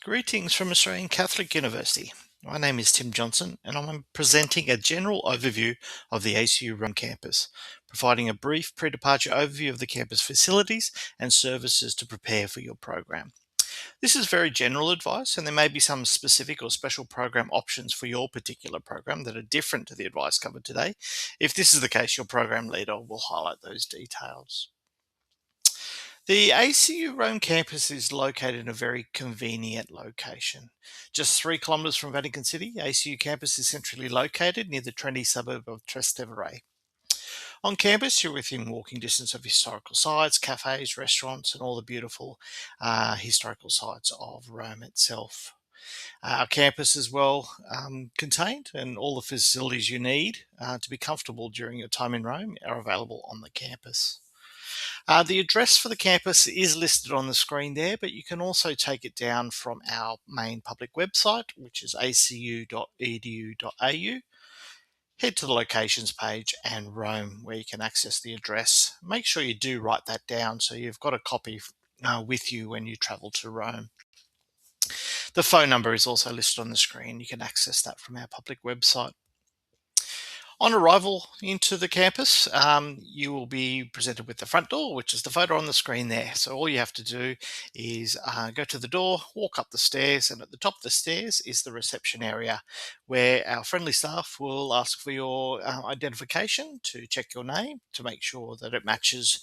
Greetings from Australian Catholic University. My name is Tim Johnson, and I'm presenting a general overview of the ACU Rome campus, providing a brief pre-departure overview of the campus facilities and services to prepare for your program. This is very general advice, and there may be some specific or special program options for your particular program that are different to the advice covered today. If this is the case, your program leader will highlight those details. The ACU Rome campus is located in a very convenient location. Just 3 kilometres from Vatican City, ACU campus is centrally located near the trendy suburb of Trastevere. On campus, you're within walking distance of historical sites, cafes, restaurants, and all the beautiful historical sites of Rome itself. Our campus is well contained, and all the facilities you need to be comfortable during your time in Rome are available on the campus. The address for the campus is listed on the screen there, but you can also take it down from our main public website, which is acu.edu.au. Head to the locations page and Rome, where you can access the address. Make sure you do write that down so you've got a copy with you when you travel to Rome. The phone number is also listed on the screen. You can access that from our public website. On arrival into the campus, you will be presented with the front door, which is the photo on the screen there. So all you have to do is go to the door, walk up the stairs, and at the top of the stairs is the reception area where our friendly staff will ask for your identification to check your name to make sure that it matches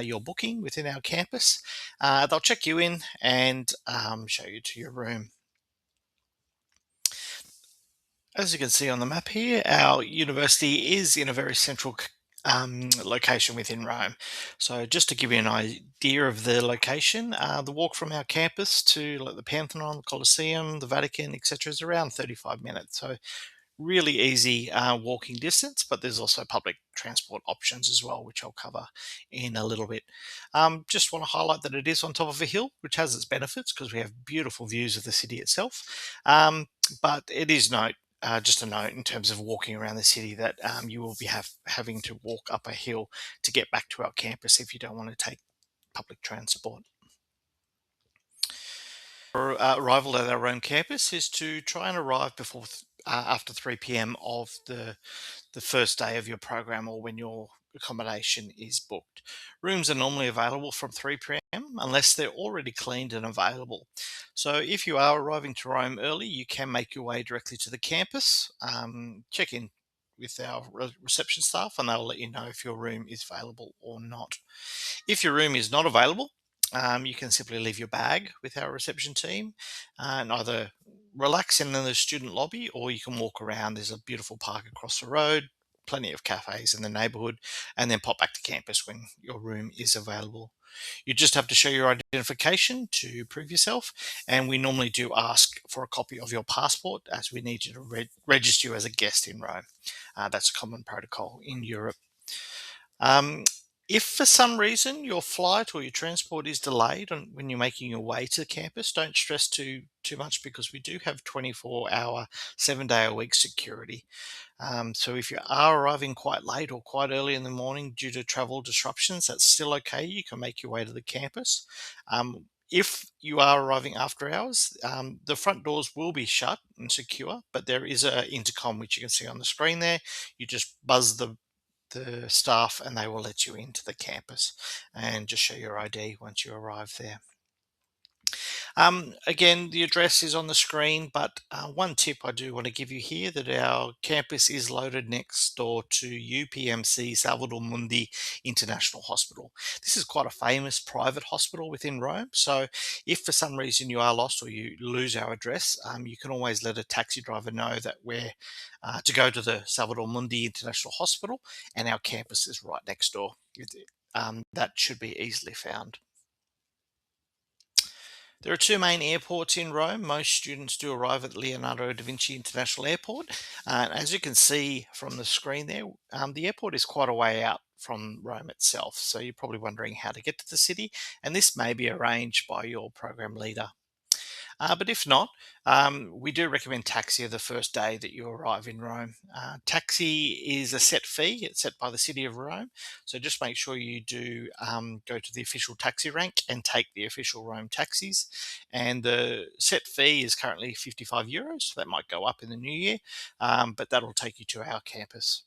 your booking within our campus. They'll check you in and show you to your room. As you can see on the map here, our university is in a very central location within Rome. So just to give you an idea of the location, the walk from our campus to like the Pantheon, the Colosseum, the Vatican, etc. is around 35 minutes. So really easy walking distance, but there's also public transport options as well, which I'll cover in a little bit. Just want to highlight that it is on top of a hill, which has its benefits because we have beautiful views of the city itself. But it is just a note in terms of walking around the city that you will be having to walk up a hill to get back to our campus if you don't want to take public transport. Our arrival at our own campus is to try and arrive before after 3 p.m. of the first day of your program or when your accommodation is booked. Rooms are normally available from 3 p.m. unless they're already cleaned and available. So if you are arriving to Rome early, you can make your way directly to the campus, check in with our reception staff, and they'll let you know if your room is available or not. If your room is not available, you can simply leave your bag with our reception team and either relax in the student lobby or you can walk around. There's a beautiful park across the road, plenty of cafes in the neighbourhood, and then pop back to campus when your room is available. You just have to show your identification to prove yourself, and we normally do ask for a copy of your passport as we need you to register you as a guest in Rome. That's a common protocol in Europe. If for some reason your flight or your transport is delayed when you're making your way to campus, don't stress too much because we do have 24-hour, 7-day-a-week security. So if you are arriving quite late or quite early in the morning due to travel disruptions, that's still okay. You can make your way to the campus. If you are arriving after hours, the front doors will be shut and secure, but there is an intercom which you can see on the screen there. You just buzz the staff and they will let you into the campus and just show your ID once you arrive there. Again, the address is on the screen, but one tip I do want to give you here that our campus is located next door to UPMC Salvador Mundi International Hospital. This is quite a famous private hospital within Rome. So if for some reason you are lost or you lose our address, you can always let a taxi driver know that we're to go to the Salvador Mundi International Hospital and our campus is right next door. That should be easily found. There are two main airports in Rome. Most students do arrive at Leonardo da Vinci International Airport. As you can see from the screen there, the airport is quite a way out from Rome itself. So you're probably wondering how to get to the city, and this may be arranged by your program leader. But if not, we do recommend taxi the first day that you arrive in Rome. Taxi is a set fee, it's set by the City of Rome. So just make sure you do go to the official taxi rank and take the official Rome taxis. And the set fee is currently €55. So that might go up in the new year, but that'll take you to our campus.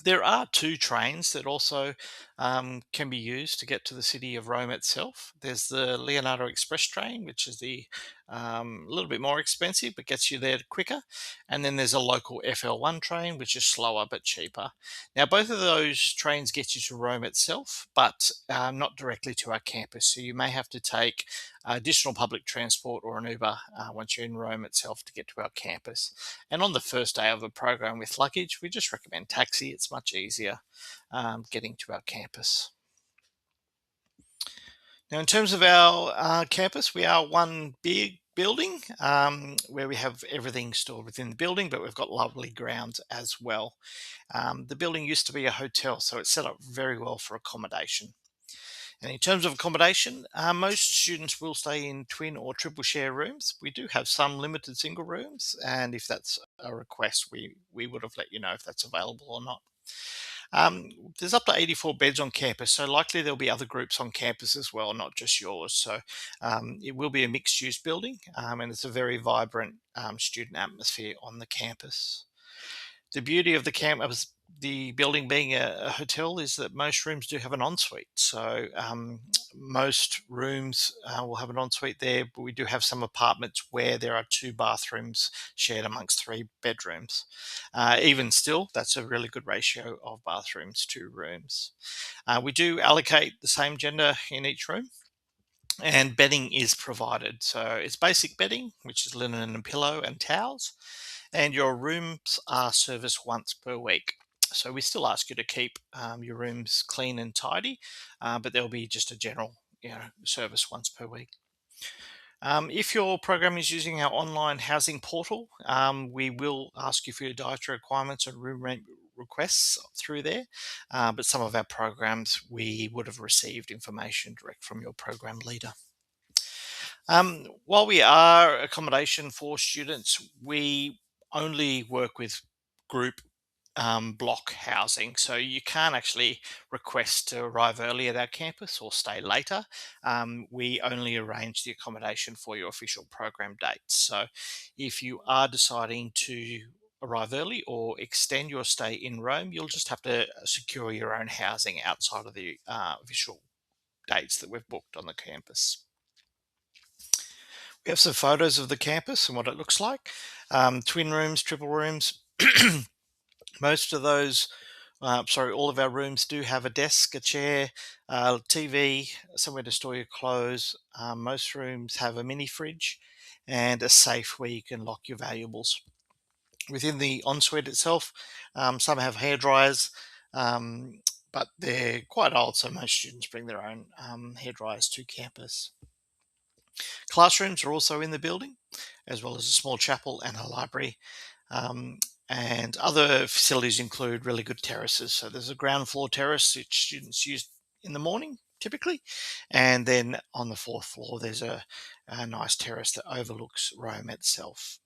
There are two trains that also can be used to get to the city of Rome itself. There's the Leonardo Express train, which is the a little bit more expensive but gets you there quicker. And then there's a local FL1 train, which is slower but cheaper. Now, both of those trains get you to Rome itself, but not directly to our campus. So you may have to take additional public transport or an Uber once you're in Rome itself to get to our campus. And on the first day of a program with luggage, we just recommend taxi. It's much easier getting to our campus. Now, in terms of our campus, we are one big building where we have everything stored within the building, but we've got lovely grounds as well. The building used to be a hotel, so it's set up very well for accommodation. And in terms of accommodation, most students will stay in twin or triple share rooms. We do have some limited single rooms, and if that's a request, we would have let you know if that's available or not. There's up to 84 beds on campus, so likely there'll be other groups on campus as well, not just yours. So it will be a mixed use building, and it's a very vibrant student atmosphere on the campus. The beauty of the building being a hotel is that most rooms do have an ensuite. So most rooms will have an ensuite there, but we do have some apartments where there are two bathrooms shared amongst three bedrooms. Even still, that's a really good ratio of bathrooms to rooms. We do allocate the same gender in each room. And bedding is provided. So it's basic bedding, which is linen and pillow and towels, and your rooms are serviced once per week. So we still ask you to keep your rooms clean and tidy, but there'll be just a general, service once per week. If your program is using our online housing portal, we will ask you for your dietary requirements and room rent requests through there. But some of our programs, we would have received information direct from your program leader. While we are accommodation for students, we only work with group block housing. So you can't actually request to arrive early at our campus or stay later. We only arrange the accommodation for your official program dates. So if you are deciding to arrive early or extend your stay in Rome, you'll just have to secure your own housing outside of the official dates that we've booked on the campus. We have some photos of the campus and what it looks like. Twin rooms, triple rooms. Most of those, all of our rooms do have a desk, a chair, TV, somewhere to store your clothes. Most rooms have a mini fridge and a safe where you can lock your valuables. Within the ensuite itself, some have hair dryers, but they're quite old, so most students bring their own hair dryers to campus. Classrooms are also in the building, as well as a small chapel and a library. Um, and other facilities include really good terraces. So there's a ground floor terrace which students use in the morning typically. And then on the fourth floor, there's a nice terrace that overlooks Rome itself.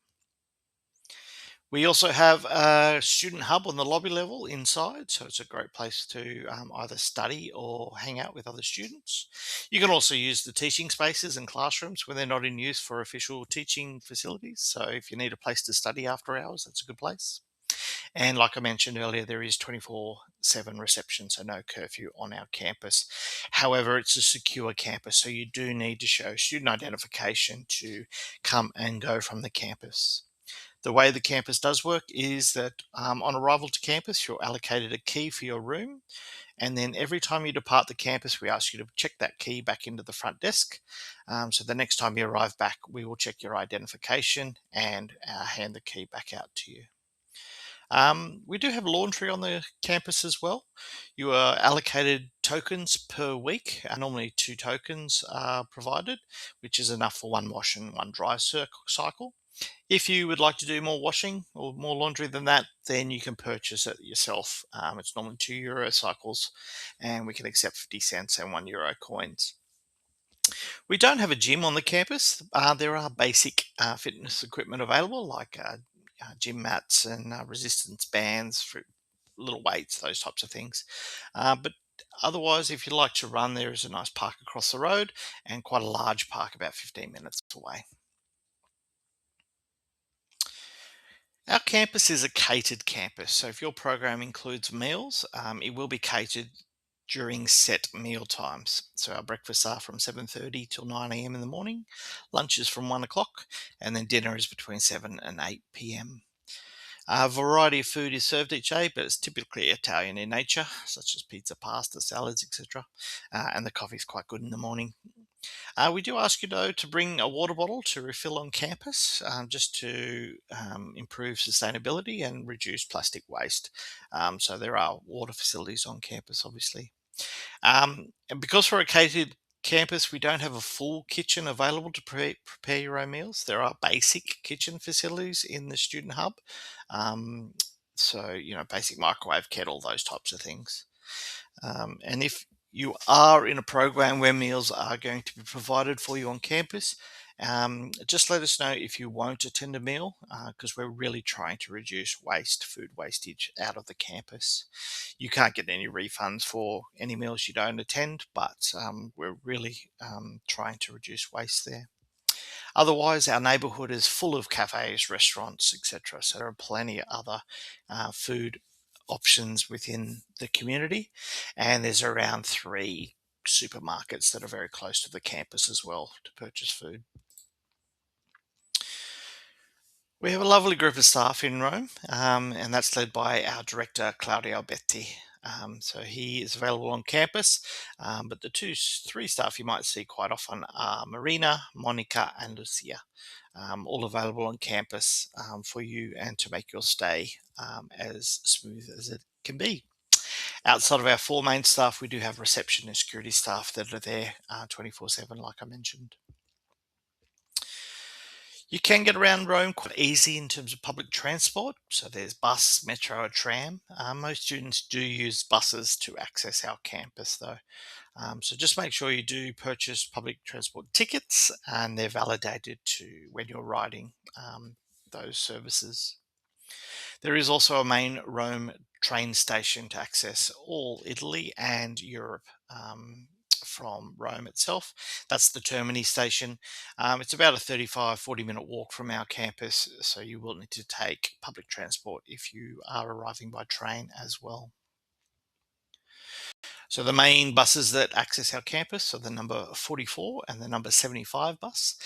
We also have a student hub on the lobby level inside, so it's a great place to either study or hang out with other students. You can also use the teaching spaces and classrooms when they're not in use for official teaching facilities. So if you need a place to study after hours, that's a good place. And like I mentioned earlier, there is 24/7 reception, so no curfew on our campus. However, it's a secure campus, so you do need to show student identification to come and go from the campus. The way the campus does work is that on arrival to campus, you're allocated a key for your room. And then every time you depart the campus, we ask you to check that key back into the front desk. So the next time you arrive back, we will check your identification and hand the key back out to you. We do have laundry on the campus as well. You are allocated tokens per week. Normally, 2 tokens are provided, which is enough for one wash and one dry cycle. If you would like to do more washing or more laundry than that, then you can purchase it yourself. It's normally €2 cycles, and we can accept 50 cents and €1 coins. We don't have a gym on the campus. There are basic fitness equipment available, like gym mats and resistance bands for little weights, those types of things. But otherwise, if you like to run, there is a nice park across the road and quite a large park about 15 minutes away. Our campus is a catered campus, so if your program includes meals, it will be catered during set meal times. So our breakfasts are from 7:30 till 9 a.m. in the morning, lunch is from 1 o'clock, and then dinner is between 7 and 8 p.m. A variety of food is served each day, but it's typically Italian in nature, such as pizza, pasta, salads, etc. And the coffee is quite good in the morning. We do ask you though to bring a water bottle to refill on campus, just to improve sustainability and reduce plastic waste. So there are water facilities on campus, obviously. And because we're a catered campus, we don't have a full kitchen available to prepare your own meals. There are basic kitchen facilities in the student hub. Um, so, basic microwave, kettle, those types of things. And if you are in a program where meals are going to be provided for you on campus, just let us know if you won't attend a meal, because we're really trying to reduce food wastage out of the campus. You can't get any refunds for any meals you don't attend, but we're really trying to reduce waste there. Otherwise, our neighbourhood is full of cafes, restaurants, etc. So there are plenty of other food options within the community, and there's around three supermarkets that are very close to the campus as well to purchase food. We have a lovely group of staff in Rome, and that's led by our director, Claudio Albetti. So he is available on campus, but the three staff you might see quite often are Marina, Monica, and Lucia, all available on campus for you and to make your stay as smooth as it can be. Outside of our four main staff, we do have reception and security staff that are there 24/7, like I mentioned. You can get around Rome quite easy in terms of public transport. So there's bus, metro, or tram. Most students do use buses to access our campus, though. So just make sure you do purchase public transport tickets and they're validated to when you're riding those services. There is also a main Rome train station to access all Italy and Europe from Rome itself. That's the Termini station. It's about a 35-40 minute walk from our campus, so you will need to take public transport if you are arriving by train as well. So the main buses that access our campus are the number 44 and the number 75 bus.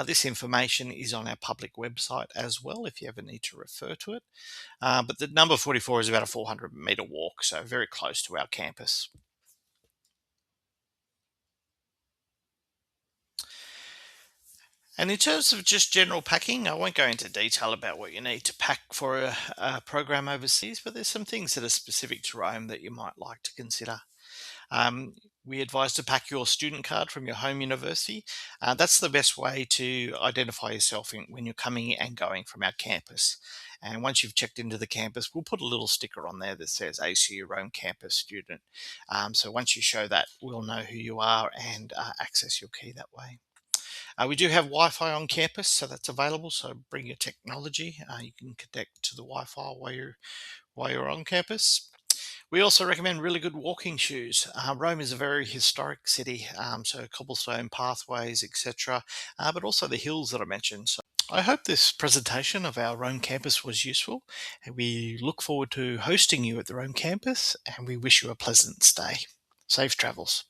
This information is on our public website as well if you ever need to refer to it. But the number 44 is about a 400-meter walk, so very close to our campus. And in terms of just general packing, I won't go into detail about what you need to pack for a program overseas, but there's some things that are specific to Rome that you might like to consider. Um, we advise to pack your student card from your home university. That's the best way to identify yourself when you're coming and going from our campus. And once you've checked into the campus, we'll put a little sticker on there that says ACU Rome Campus Student. So once you show that, we'll know who you are and access your key that way. We do have Wi-Fi on campus, so that's available. So bring your technology. You can connect to the Wi-Fi while you're on campus. We also recommend really good walking shoes. Rome is a very historic city, so cobblestone pathways, etc., but also the hills that I mentioned. So I hope this presentation of our Rome campus was useful, and we look forward to hosting you at the Rome campus, and we wish you a pleasant stay. Safe travels.